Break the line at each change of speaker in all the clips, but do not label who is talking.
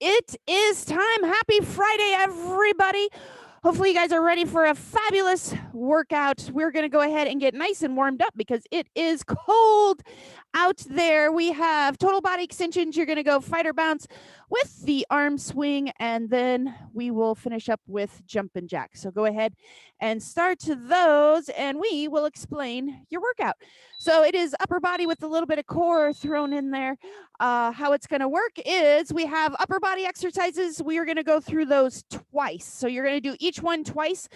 It is time. Happy Friday, everybody. Hopefully, you guys are ready for a fabulous workout. We're going to go ahead and get nice and warmed up because it is cold out there. We have total body extensions. You're going to go fighter bounce with the arm swing, and then we will finish up with jumping jacks. So go ahead and start those, and we will explain your workout. So it is upper body with a little bit of core thrown in there. How it's going to work is we have upper body exercises. We are going to go through those twice. So you're going to do each one twice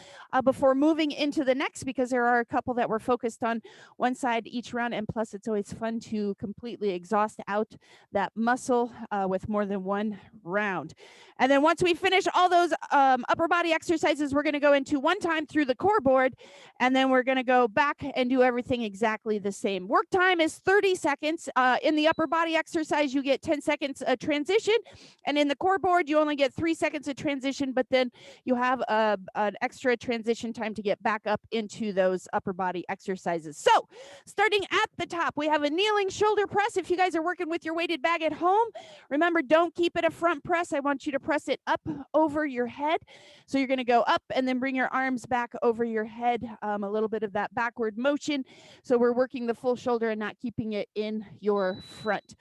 before moving into the next, because there are a couple that we're focused on one side each round. And plus, it's always fun to completely exhaust out that muscle with more than one round. And then once we finish all those upper body exercises, we're going to go into one time through the core board, and then we're going to go back and do everything exactly the same. Work time is 30 seconds. In the upper body exercise, you get 10 seconds of transition, and in the core board, you only get 3 seconds of transition, but then you have an extra transition time to get back up into those upper body exercises. So starting at the top, we have a kneeling shoulder press. If you guys are working with your weighted bag at home, remember, don't keep it a front press. I want you to press it up over your head. So you're going to go up and then bring your arms back over your head, a little bit of that backward motion. So we're working the full shoulder and not keeping it in your front.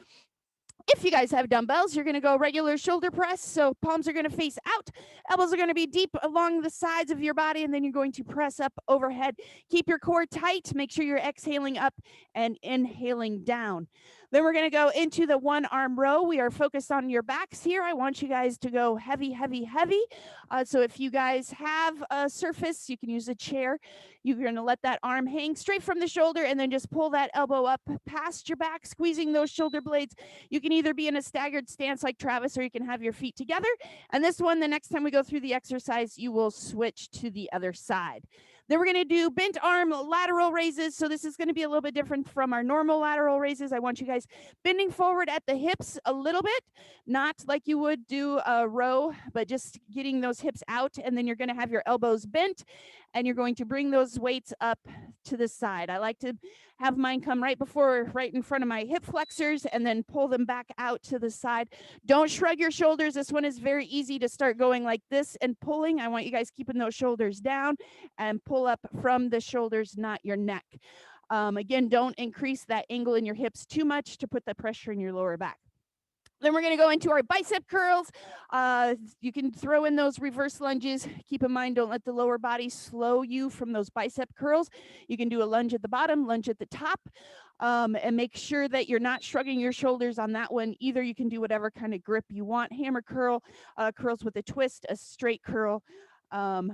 If you guys have dumbbells, you're going to go regular shoulder press. So palms are going to face out, elbows are going to be deep along the sides of your body, and then you're going to press up overhead. Keep your core tight. Make sure you're exhaling up and inhaling down. Then we're going to go into the one arm row. We are focused on your backs here. I want you guys to go heavy, heavy, heavy. So if you guys have a surface, you can use a chair. You're going to let that arm hang straight from the shoulder and then just pull that elbow up past your back, squeezing those shoulder blades. You can either be in a staggered stance like Travis, or you can have your feet together. And this one, the next time we go through the exercise, you will switch to the other side. Then we're going to do bent arm lateral raises. So this is going to be a little bit different from our normal lateral raises. I want you guys bending forward at the hips a little bit, not like you would do a row, but just getting those hips out. And then you're going to have your elbows bent, and you're going to bring those weights up to the side. I like to have mine come right in front of my hip flexors, and then pull them back out to the side. Don't shrug your shoulders. This one is very easy to start going like this and pulling. I want you guys keeping those shoulders down and pull up from the shoulders, not your neck. Again, don't increase that angle in your hips too much to put the pressure in your lower back. Then we're going to go into our bicep curls. You can throw in those reverse lunges. Keep in mind, don't let the lower body slow you from those bicep curls. You can do a lunge at the bottom, lunge at the top, and make sure that you're not shrugging your shoulders on that one either. You can do whatever kind of grip you want. Hammer curl, curls with a twist, a straight curl,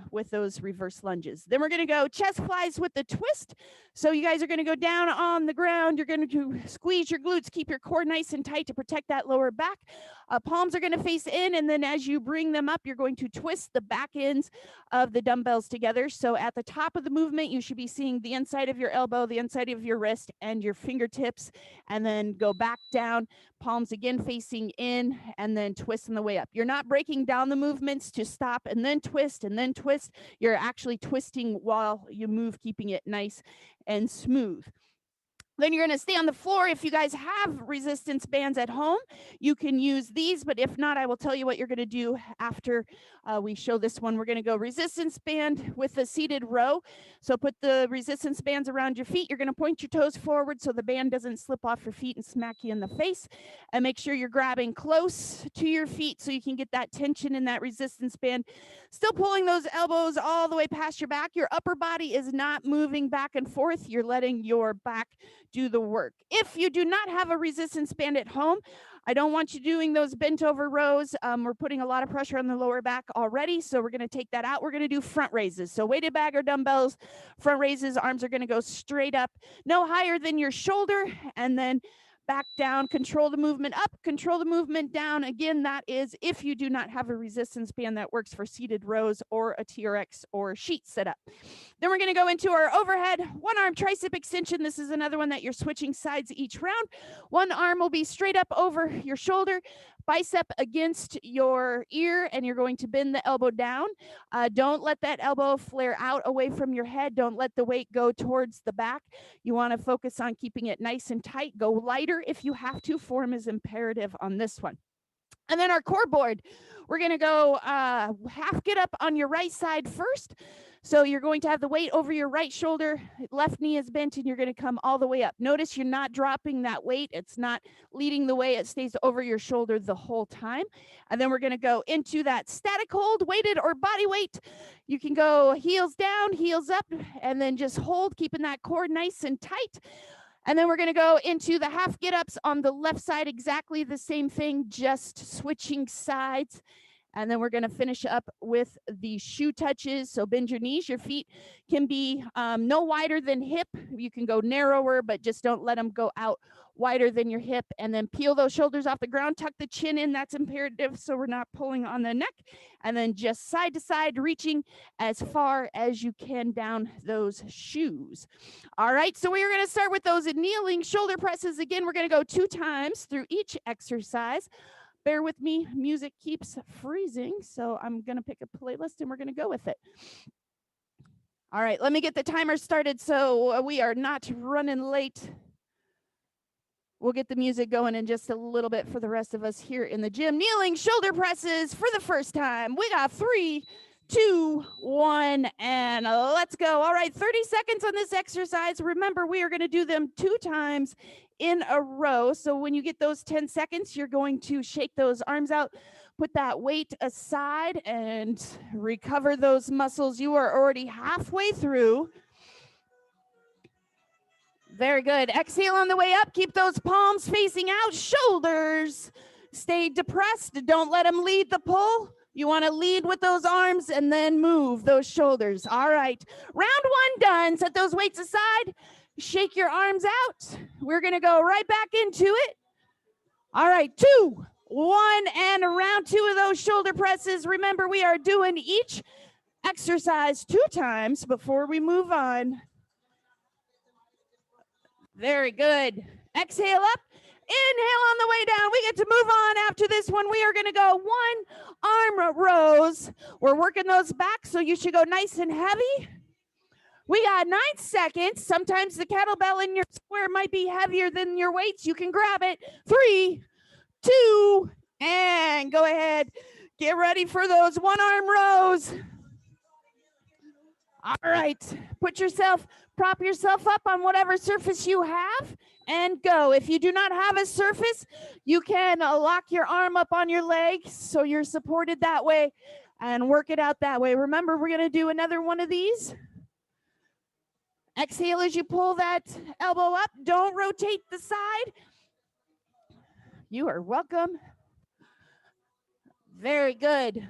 with those reverse lunges. Then we're going to go chest flies with the twist. So you guys are going to go down on the ground. You're going to squeeze your glutes, keep your core nice and tight to protect that lower back. Palms are going to face in, and then as you bring them up, you're going to twist the back ends of the dumbbells together. So at the top of the movement, you should be seeing the inside of your elbow, the inside of your wrist, and your fingertips, and then go back down, palms again facing in, and then twist on the way up. You're not breaking down the movements to stop and then twist and then twist. You're actually twisting while you move, keeping it nice and smooth. Then you're going to stay on the floor. If you guys have resistance bands at home, you can use these, but if not, I will tell you what you're going to do after we show this one. We're going to go resistance band with a seated row. So put the resistance bands around your feet. You're going to point your toes forward so the band doesn't slip off your feet and smack you in the face. And make sure you're grabbing close to your feet so you can get that tension in that resistance band. Still pulling those elbows all the way past your back. Your upper body is not moving back and forth. You're letting your back do the work. If you do not have a resistance band at home, I don't want you doing those bent over rows. We're putting a lot of pressure on the lower back already, so we're going to take that out. We're going to do front raises. So weighted bag or dumbbells, front raises, arms are going to go straight up, no higher than your shoulder, and then back down, control the movement up, control the movement down. Again, that is if you do not have a resistance band that works for seated rows or a TRX or sheet setup. Then we're going to go into our overhead one arm tricep extension. This is another one that you're switching sides each round. One arm will be straight up over your shoulder, bicep against your ear, and you're going to bend the elbow down. Don't let that elbow flare out away from your head. Don't let the weight go towards the back. You want to focus on keeping it nice and tight. Go lighter if you have to. Form is imperative on this one. And then our core board, we're going to go half get up on your right side first. So you're going to have the weight over your right shoulder, left knee is bent, and you're going to come all the way up. Notice you're not dropping that weight. It's not leading the way. It stays over your shoulder the whole time. And then we're going to go into that static hold, weighted or body weight. You can go heels down, heels up, and then just hold, keeping that core nice and tight. And then we're going to go into the half get-ups on the left side, exactly the same thing, just switching sides. And then we're going to finish up with the shoe touches. So bend your knees. Your feet can be no wider than hip. You can go narrower, but just don't let them go out wider than your hip. And then peel those shoulders off the ground. Tuck the chin in. That's imperative so we're not pulling on the neck. And then just side to side, reaching as far as you can down those shoes. All right, so we're going to start with those kneeling shoulder presses. Again, we're going to go 2 times through each exercise. Bear with me, music keeps freezing, so I'm going to pick a playlist and we're going to go with it. All right, let me get the timer started so we are not running late. We'll get the music going in just a little bit for the rest of us here in the gym. Kneeling shoulder presses for the first time. We got 3, 2, 1, and let's go. All right, 30 seconds on this exercise. Remember, we are going to do them 2 times in a row. So when you get those 10 seconds, you're going to shake those arms out, put that weight aside, and recover those muscles. You are already halfway through. Very good. Exhale on the way up. Keep those palms facing out. Shoulders stay depressed. Don't let them lead the pull. You want to lead with those arms and then move those shoulders. All right. Round 1 done. Set those weights aside. Shake your arms out. We're going to go right back into it. All right. 2, 1, and round 2 of those shoulder presses. Remember, we are doing each exercise 2 times before we move on. Very good. Exhale up. Inhale on the way down. We get to move on after this one. We are going to go 1 arm rows. We're working those back, so you should go nice and heavy. We got 9 seconds. Sometimes the kettlebell in your square might be heavier than your weights. You can grab it. 3, 2, and go ahead. Get ready for those 1 arm rows. All right. Prop yourself up on whatever surface you have and go. If you do not have a surface, you can lock your arm up on your leg so you're supported that way and work it out that way. Remember, we're going to do another one of these. Exhale as you pull that elbow up. Don't rotate the side. You are welcome. Very good.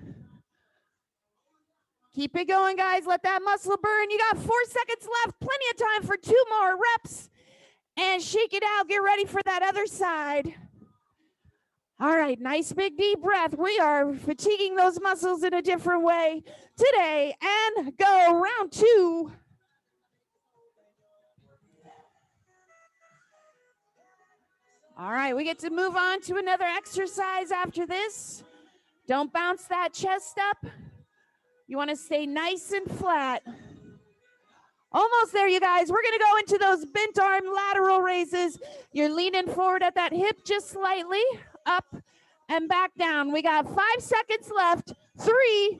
Keep it going, guys. Let that muscle burn. You got 4 seconds left. Plenty of time for 2 more reps. And shake it out. Get ready for that other side. All right, nice big deep breath. We are fatiguing those muscles in a different way today. And go, round 2. All right, we get to move on to another exercise after this. Don't bounce that chest up. You want to stay nice and flat. Almost there, you guys. We're going to go into those bent arm lateral raises. You're leaning forward at that hip just slightly, up and back down. We got 5 seconds left. 3,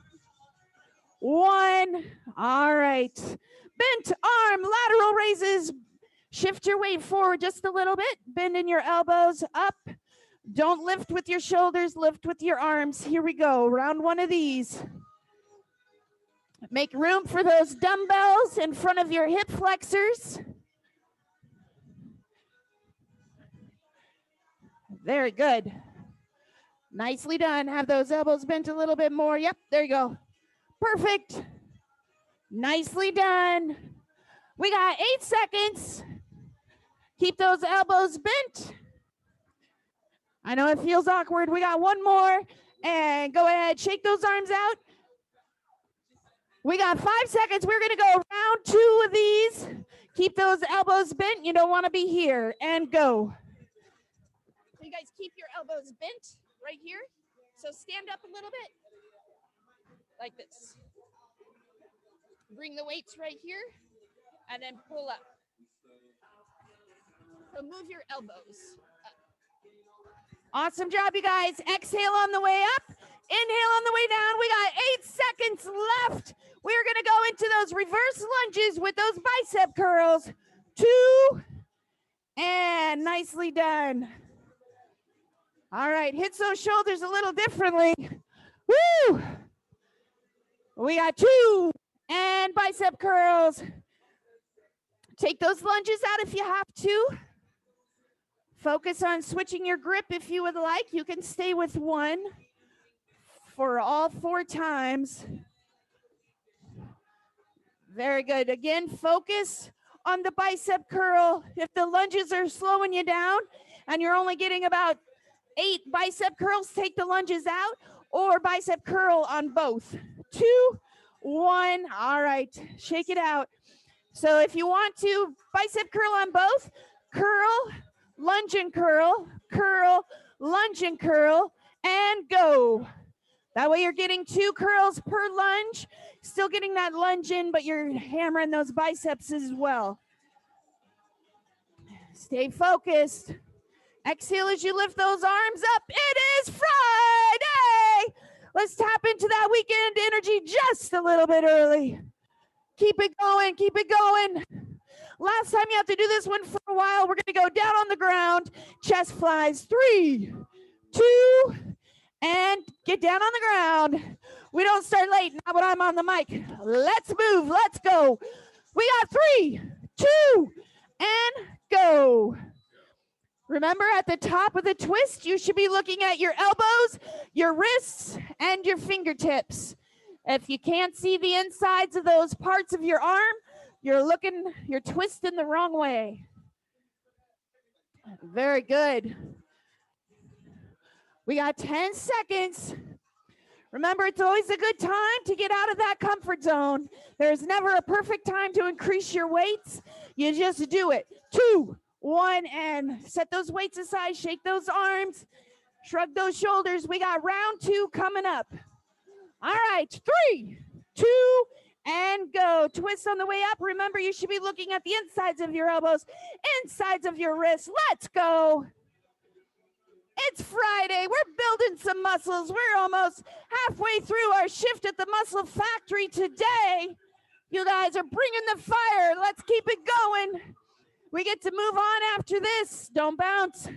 1. All right. Bent arm lateral raises. Shift your weight forward just a little bit. Bending your elbows up. Don't lift with your shoulders. Lift with your arms. Here we go. Round 1 of these. Make room for those dumbbells in front of your hip flexors. Very good. Nicely done. Have those elbows bent a little bit more. Yep, there you go. Perfect. Nicely done. We got 8 seconds. Keep those elbows bent. I know it feels awkward. We got 1 more. And go ahead, shake those arms out. We got 5 seconds. We're going to go round 2 of these. Keep those elbows bent. You don't want to be here. And go. So you guys keep your elbows bent right here. So stand up a little bit. Like this. Bring the weights right here. And then pull up. So move your elbows up. Awesome job, you guys. Exhale on the way up. Inhale on the way down. We got 8 seconds left. We're going to go into those reverse lunges with those bicep curls. 2, and nicely done. All right, hit those shoulders a little differently. Woo! We got 2, and bicep curls. Take those lunges out if you have to. Focus on switching your grip if you would like. You can stay with 1 for all 4 times. Very good. Again, focus on the bicep curl. If the lunges are slowing you down and you're only getting about 8 bicep curls, take the lunges out, or bicep curl on both. 2, 1. All right, shake it out. So if you want to bicep curl on both, curl, lunge and curl, lunge and curl, and go. That way you're getting 2 curls per lunge, still getting that lunge in, but you're hammering those biceps as well. Stay focused. Exhale as you lift those arms up. It is Friday. Let's tap into that weekend energy just a little bit early. Keep it going, keep it going. Last time you have to do this one for a while. We're going to go down on the ground. Chest flies. 3, 2, and get down on the ground. We don't start late, not when I'm on the mic. Let's move, let's go. We got 3, 2, and go. Remember, at the top of the twist, you should be looking at your elbows, your wrists, and your fingertips. If you can't see the insides of those parts of your arm, you're twisting the wrong way. Very good. We got 10 seconds. Remember, it's always a good time to get out of that comfort zone. There's never a perfect time to increase your weights. You just do it. 2, 1, and set those weights aside. Shake those arms. Shrug those shoulders. We got round 2 coming up. All right, 3, 2, and go. Twist on the way up. Remember, you should be looking at the insides of your elbows, insides of your wrists. Let's go. It's Friday. We're building some muscles. We're almost halfway through our shift at the Muscle Factory today. You guys are bringing the fire. Let's keep it going. We get to move on after this. Don't bounce. 8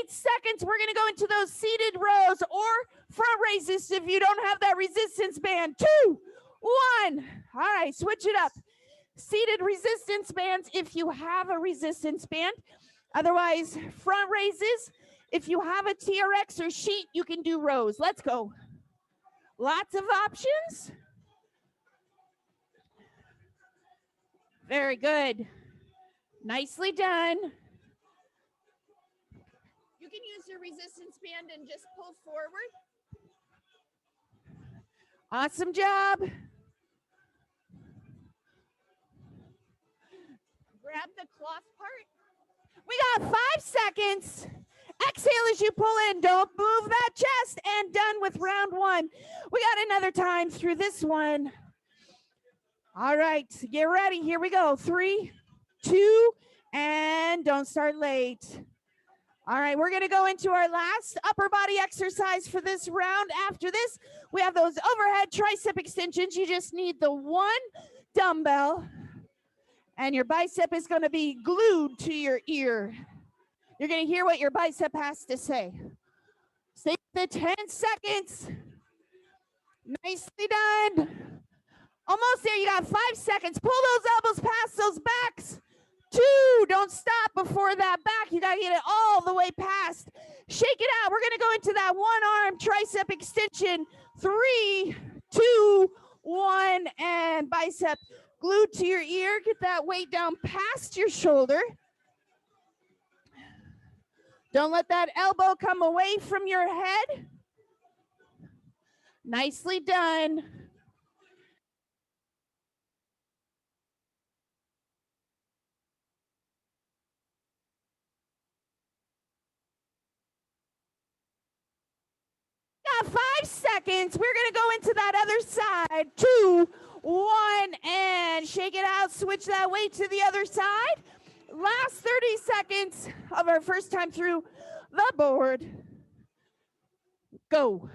seconds. We're going to go into those seated rows or front raises if you don't have that resistance band. 2, 1. All right, switch it up. Seated resistance bands if you have a resistance band. Otherwise, front raises. If you have a TRX or sheet, you can do rows. Let's go. Lots of options. Very good. Nicely done. You can use your resistance band and just pull forward. Awesome job. Grab the cloth part. We got 5 seconds. Exhale as you pull in. Don't move that chest. And done with round 1. We got another time through this one. All right, get ready. Here we go. 3, 2, and don't start late. All right, we're going to go into our last upper body exercise for this round. After this, we have those overhead tricep extensions. You just need the 1 dumbbell, and your bicep is going to be glued to your ear. You're going to hear what your bicep has to say. Stay the 10 seconds. Nicely done. Almost there. You got 5 seconds. Pull those elbows past those backs. 2, don't stop before that back. You got to get it all the way past. Shake it out. We're going to go into that 1-arm tricep extension. 3, 2, 1, and bicep glued to your ear. Get that weight down past your shoulder. Don't let that elbow come away from your head. Nicely done. Got 5 seconds. We're going to go into that other side. 2, 1, and shake it out. Switch that weight to the other side. Last 30 seconds of our first time through the board. Go.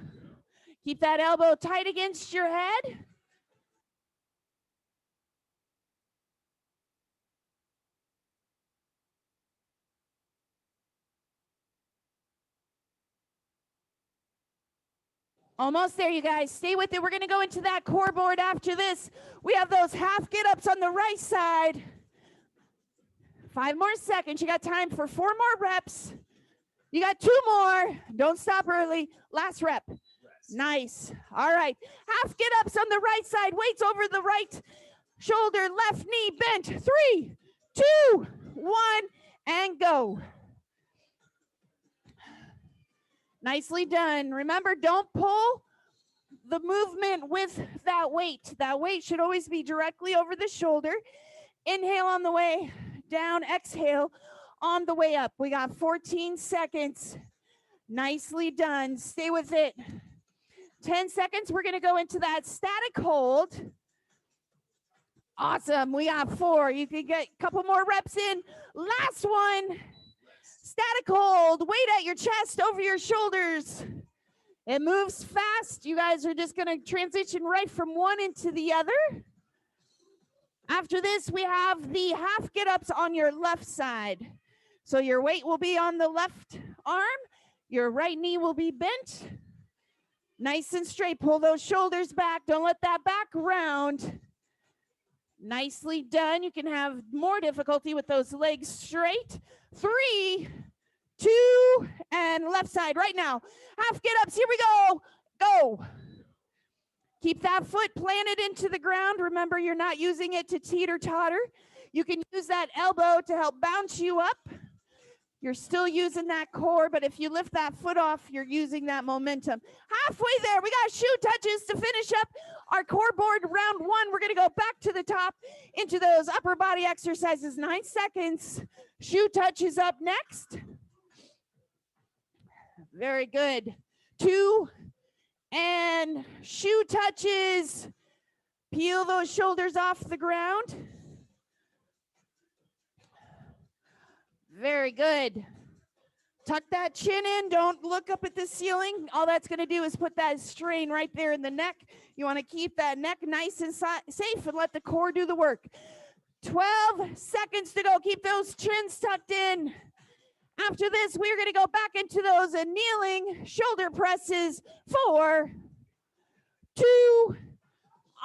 Keep that elbow tight against your head. Almost there, you guys. Stay with it. We're going to go into that core board after this. We have those half get-ups on the right side. 5 more seconds. You got time for 4 more reps. You got 2 more. Don't stop early. Last rep. Nice. All right. Half get-ups on the right side. Weights over the right shoulder. Left knee bent. 3, 2, 1, and go. Nicely done. Remember, don't pull the movement with that weight. That weight should always be directly over the shoulder. Inhale on the way down, exhale on the way up. We got 14 seconds. Nicely done. Stay with it. 10 seconds. We're going to go into that static hold. Awesome. We got 4. You can get a couple more reps in. Last one. Static hold. Weight at your chest, over your shoulders. It moves fast. You guys are just going to transition right from one into the other. After this, we have the half get-ups on your left side. So your weight will be on the left arm. Your right knee will be bent. Nice and straight. Pull those shoulders back. Don't let that back round. Nicely done. You can have more difficulty with those legs straight. 3, 2, and left side right now. Half get-ups. Here we go. Go. Keep that foot planted into the ground. Remember, you're not using it to teeter-totter. You can use that elbow to help bounce you up. You're still using that core, but if you lift that foot off, you're using that momentum. Halfway there, we got shoe touches to finish up our core board round 1. We're going to go back to the top into those upper body exercises. 9 seconds. Shoe touches up next. Very good. 2, and shoe touches. Peel those shoulders off the ground. Very good. Tuck that chin in. Don't look up at the ceiling. All that's going to do is put that strain right there in the neck. You want to keep that neck nice and safe and let the core do the work. 12 seconds to go. Keep those chins tucked in. After this, we're going to go back into those kneeling shoulder presses. 4, 2,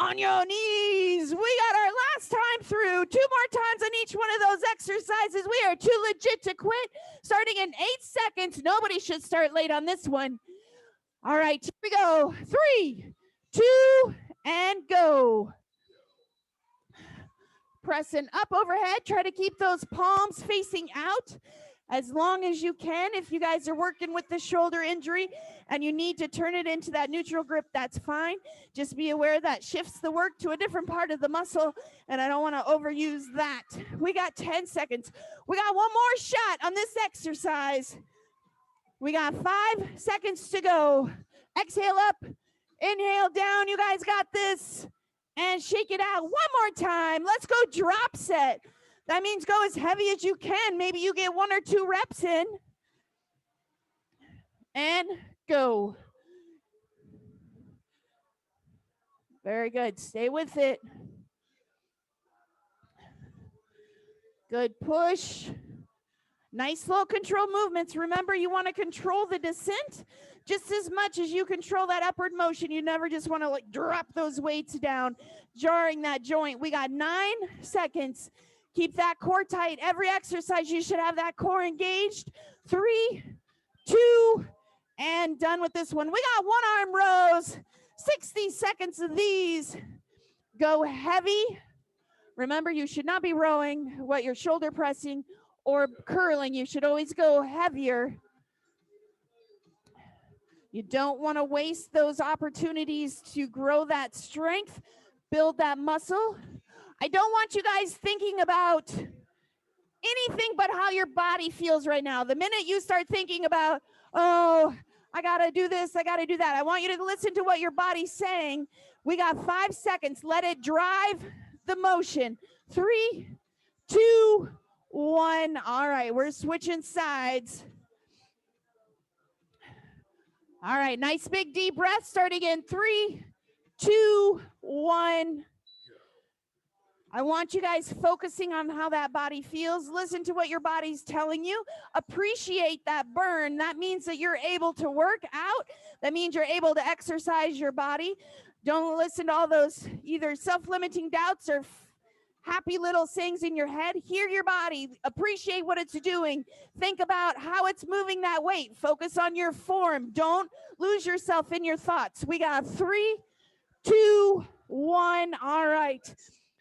on your knees. We got our last time through. 2 more times on each one of those exercises. We are too legit to quit. Starting in 8 seconds. Nobody should start late on this one. All right, here we go. 3, 2, and go. Pressing up overhead. Try to keep those palms facing out as long as you can. If you guys are working with the shoulder injury and you need to turn it into that neutral grip, that's fine. Just be aware that shifts the work to a different part of the muscle, and I don't want to overuse that. We got 10 seconds. We got 1 more shot on this exercise. We got 5 seconds to go. Exhale up, inhale down. You guys got this. And shake it out 1 more time. Let's go drop set. That means go as heavy as you can. Maybe you get 1 or 2 reps in. And go. Very good. Stay with it. Good push. Nice slow control movements. Remember, you want to control the descent just as much as you control that upward motion. You never just want to like drop those weights down, jarring that joint. We got 9 seconds. Keep that core tight. Every exercise, you should have that core engaged. 3, 2, and done with this one. We got 1 arm rows. 60 seconds of these. Go heavy. Remember, you should not be rowing what you're shoulder pressing or curling. You should always go heavier. You don't want to waste those opportunities to grow that strength, build that muscle. I don't want you guys thinking about anything but how your body feels right now. The minute you start thinking about, oh, I got to do this, I got to do that, I want you to listen to what your body's saying. We got 5 seconds. Let it drive the motion. 3, 2, 1. All right, we're switching sides. All right, nice big deep breath starting in 3, 2, 1. I want you guys focusing on how that body feels. Listen to what your body's telling you. Appreciate that burn. That means that you're able to work out. That means you're able to exercise your body. Don't listen to all those either self-limiting doubts or happy little sayings in your head. Hear your body. Appreciate what it's doing. Think about how it's moving that weight. Focus on your form. Don't lose yourself in your thoughts. We got 3, 2, 1. All right.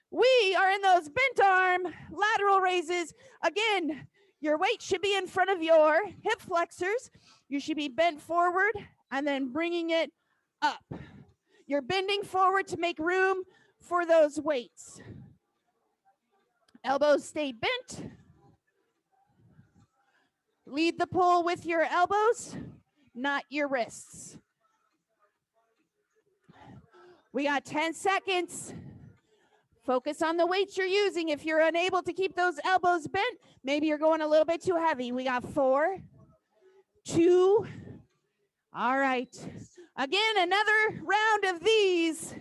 We are in those bent arm lateral raises. Again, your weight should be in front of your hip flexors. You should be bent forward and then bringing it up. You're bending forward to make room for those weights. Elbows stay bent. Lead the pull with your elbows, not your wrists. We got 10 seconds. Focus on the weights you're using. If you're unable to keep those elbows bent, maybe you're going a little bit too heavy. We got 4, 2. All right. Again, another round of these.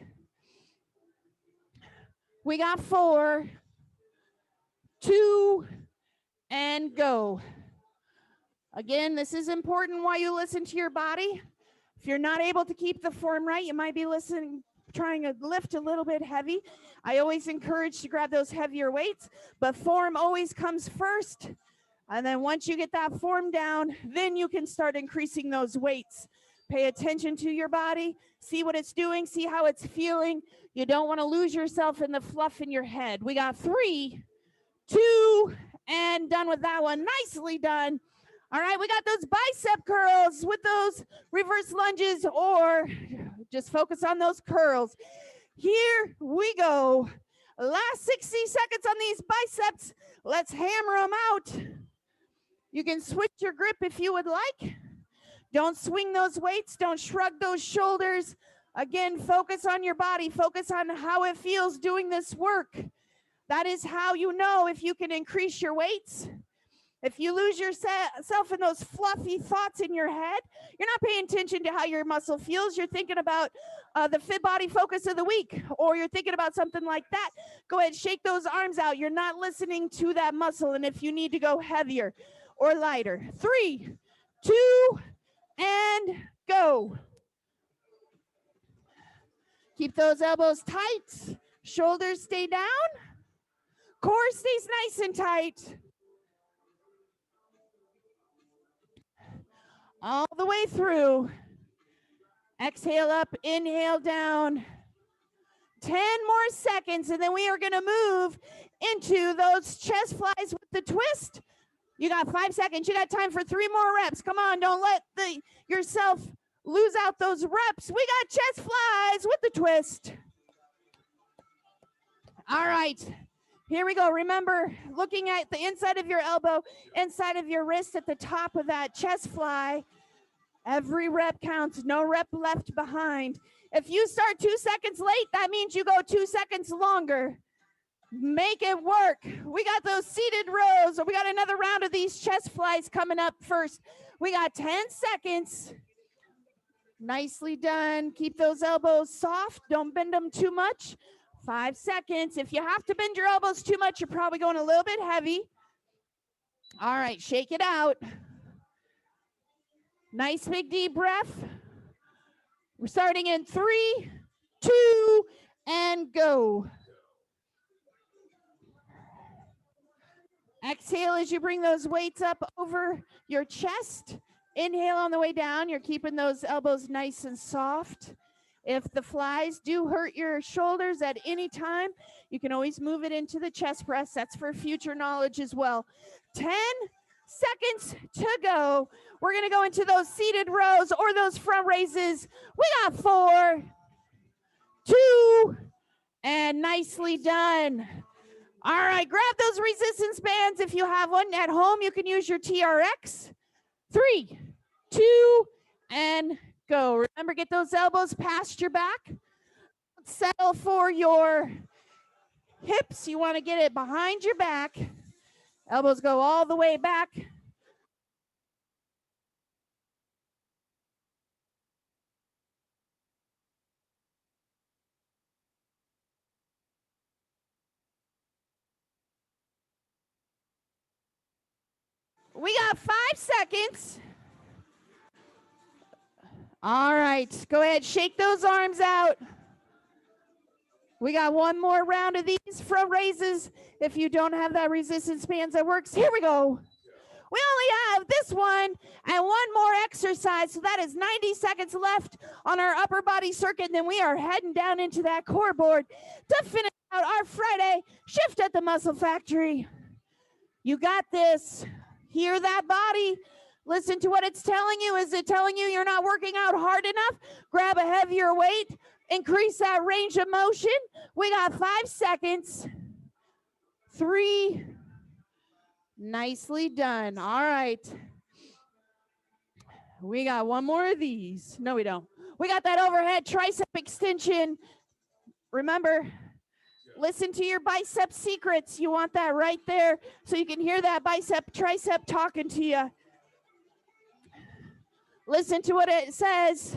We got 4, 2, and go. Again, this is important while you listen to your body. If you're not able to keep the form right, you might be trying to lift a little bit heavy. I always encourage to grab those heavier weights, but form always comes first. And then once you get that form down, then you can start increasing those weights. Pay attention to your body, see what it's doing, see how it's feeling. You don't want to lose yourself in the fluff in your head. We got 3, 2, and done with that one. Nicely done. All right, we got those bicep curls with those reverse lunges, or just focus on those curls. Here we go. Last 60 seconds on these biceps. Let's hammer them out. You can switch your grip if you would like. Don't swing those weights. Don't shrug those shoulders. Again, focus on your body. Focus on how it feels doing this work. That is how you know if you can increase your weights. If you lose yourself in those fluffy thoughts in your head, you're not paying attention to how your muscle feels. You're thinking about the Fit Body Focus of the week, or you're thinking about something like that. Go ahead, shake those arms out. You're not listening to that muscle. And if you need to go heavier or lighter, 3, 2, and go. Keep those elbows tight. Shoulders stay down. Core stays nice and tight. All the way through. Exhale up, inhale down. 10 more seconds, and then we are going to move into those chest flies with the twist. You got 5 seconds. You got time for 3 more reps. Come on, don't let yourself lose out those reps. We got chest flies with the twist. All right. Here we go. Remember, looking at the inside of your elbow, inside of your wrist at the top of that chest fly. Every rep counts. No rep left behind. If you start 2 seconds late, that means you go 2 seconds longer. Make it work. We got those seated rows. We got another round of these chest flies coming up first. We got 10 seconds. Nicely done. Keep those elbows soft. Don't bend them too much. 5 seconds. If you have to bend your elbows too much, you're probably going a little bit heavy. All right, shake it out. Nice big deep breath. We're starting in 3, 2, and go. Exhale as you bring those weights up over your chest. Inhale on the way down. You're keeping those elbows nice and soft. If the flies do hurt your shoulders at any time, you can always move it into the chest press. That's for future knowledge as well. 10 seconds to go. We're going to go into those seated rows or those front raises. We got 4, 2, and nicely done. All right, grab those resistance bands if you have one. At home, you can use your TRX. 3, 2, and go. Remember, get those elbows past your back. Settle for your hips. You want to get it behind your back. Elbows go all the way back. We got 5 seconds. All right, go ahead, shake those arms out. We got one more round of these front raises. If you don't have that resistance bands that works, here we go. We only have this one and one more exercise, so that is 90 seconds left on our upper body circuit, and then we are heading down into that core board to finish out our Friday shift at the Muscle Factory. You got this. Hear that body. Listen to what it's telling you. Is it telling you you're not working out hard enough? Grab a heavier weight. Increase that range of motion. We got 5 seconds. 3. Nicely done. All right. We got one more of these. No, we don't. We got that overhead tricep extension. Remember, listen to your bicep secrets. You want that right there so you can hear that bicep, tricep talking to you. Listen to what it says.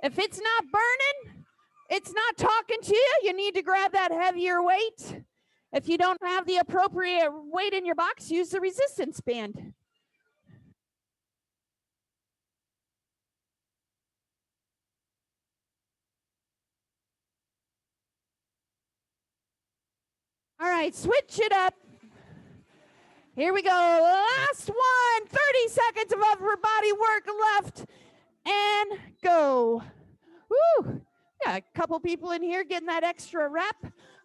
If it's not burning, it's not talking to you. You need to grab that heavier weight. If you don't have the appropriate weight in your box, use the resistance band. All right, switch it up. Here we go. Last one. 30 seconds of upper body work left. And go. Woo. Got a couple people in here getting that extra rep.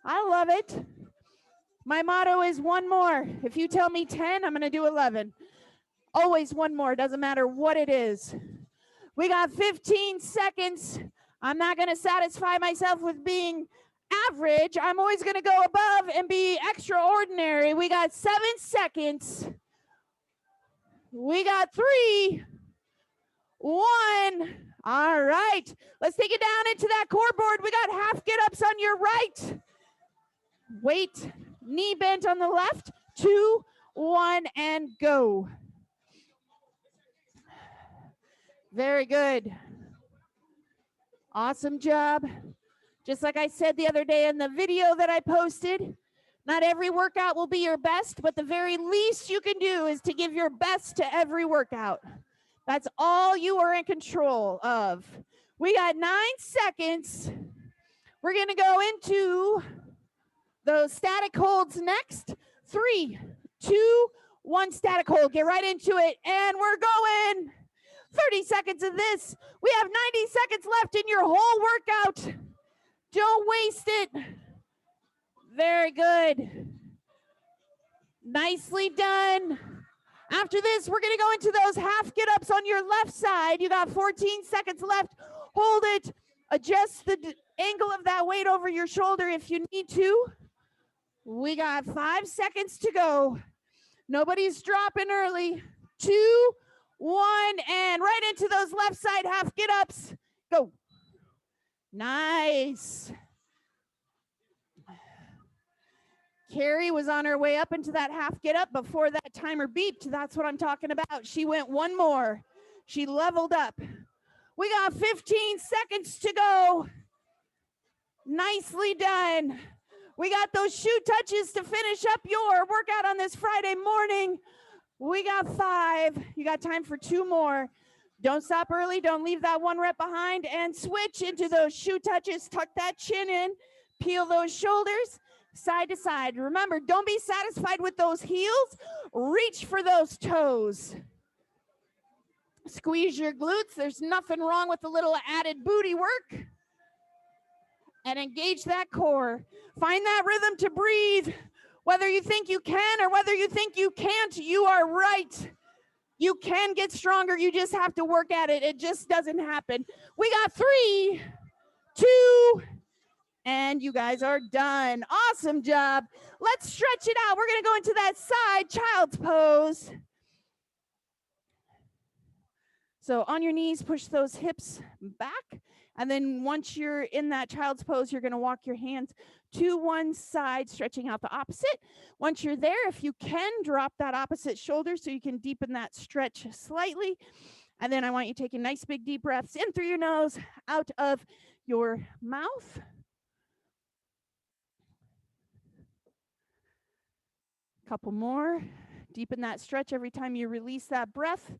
I love it. My motto is one more. If you tell me 10, I'm going to do 11. Always one more. Doesn't matter what it is. We got 15 seconds. I'm not going to satisfy myself with being average. I'm always going to go above and be extraordinary. We got 7 seconds. We got 3, 1. All right. Let's take it down into that core board. We got half get-ups on your right. Weight, knee bent on the left. 2, 1, and go. Very good. Awesome job. Just like I said the other day in the video that I posted, not every workout will be your best, but the very least you can do is to give your best to every workout. That's all you are in control of. We got 9 seconds. We're going to go into those static holds next. 3, 2, 1, static hold. Get right into it. And we're going. 30 seconds of this. We have 90 seconds left in your whole workout. Don't waste it. Very good. Nicely done. After this, we're going to go into those half get-ups on your left side. You got 14 seconds left. Hold it. Adjust the angle of that weight over your shoulder if you need to. We got 5 seconds to go. Nobody's dropping early. 2, 1, and right into those left side half get-ups. Go. Nice. Carrie was on her way up into that half get-up before that timer beeped. That's what I'm talking about. She went one more. She leveled up. We got 15 seconds to go. Nicely done. We got those shoe touches to finish up your workout on this Friday morning. We got 5. You got time for 2 more. Don't stop early. Don't leave that 1 rep behind, and switch into those shoe touches. Tuck that chin in. Peel those shoulders side to side. Remember, don't be satisfied with those heels. Reach for those toes. Squeeze your glutes. There's nothing wrong with a little added booty work. And engage that core. Find that rhythm to breathe. Whether you think you can or whether you think you can't, you are right. You can get stronger. You just have to work at it. It just doesn't happen. We got 3, 2, and you guys are done. Awesome job. Let's stretch it out. We're going to go into that side child's pose. So on your knees, push those hips back. And then once you're in that child's pose, you're going to walk your hands to one side, stretching out the opposite. Once you're there, if you can, drop that opposite shoulder so you can deepen that stretch slightly. And then I want you taking nice big deep breaths in through your nose, out of your mouth. Couple more. Deepen that stretch every time you release that breath.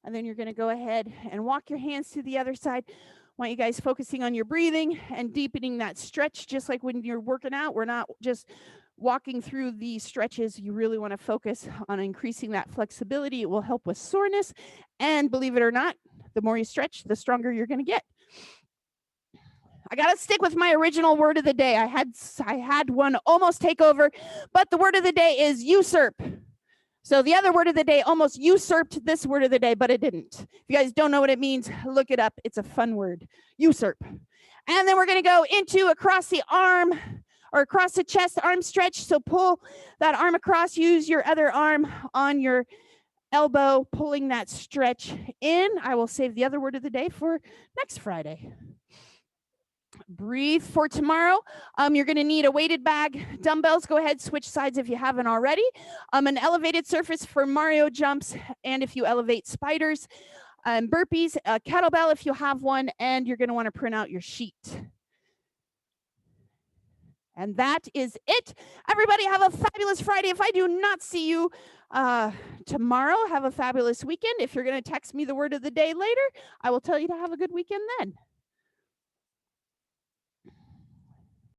And then you're going to go ahead and walk your hands to the other side. I want you guys focusing on your breathing and deepening that stretch, just like when you're working out. We're not just walking through the stretches. You really want to focus on increasing that flexibility. It will help with soreness. And believe it or not, the more you stretch, the stronger you're going to get. I got to stick with my original word of the day. I had one almost take over, but the word of the day is usurp. So the other word of the day almost usurped this word of the day, but it didn't. If you guys don't know what it means, look it up. It's a fun word, usurp. And then we're going to go into across the arm or across the chest arm stretch. So pull that arm across, use your other arm on your elbow, pulling that stretch in. I will save the other word of the day for next Friday. Breathe for tomorrow. You're going to need a weighted bag, dumbbells. Go ahead, switch sides if you haven't already. An elevated surface for Mario jumps, and if you elevate spiders, burpees, a kettlebell if you have one, and you're going to want to print out your sheet. And that is it. Everybody have a fabulous Friday. If I do not see you tomorrow, have a fabulous weekend. If you're going to text me the word of the day later, I will tell you to have a good weekend then.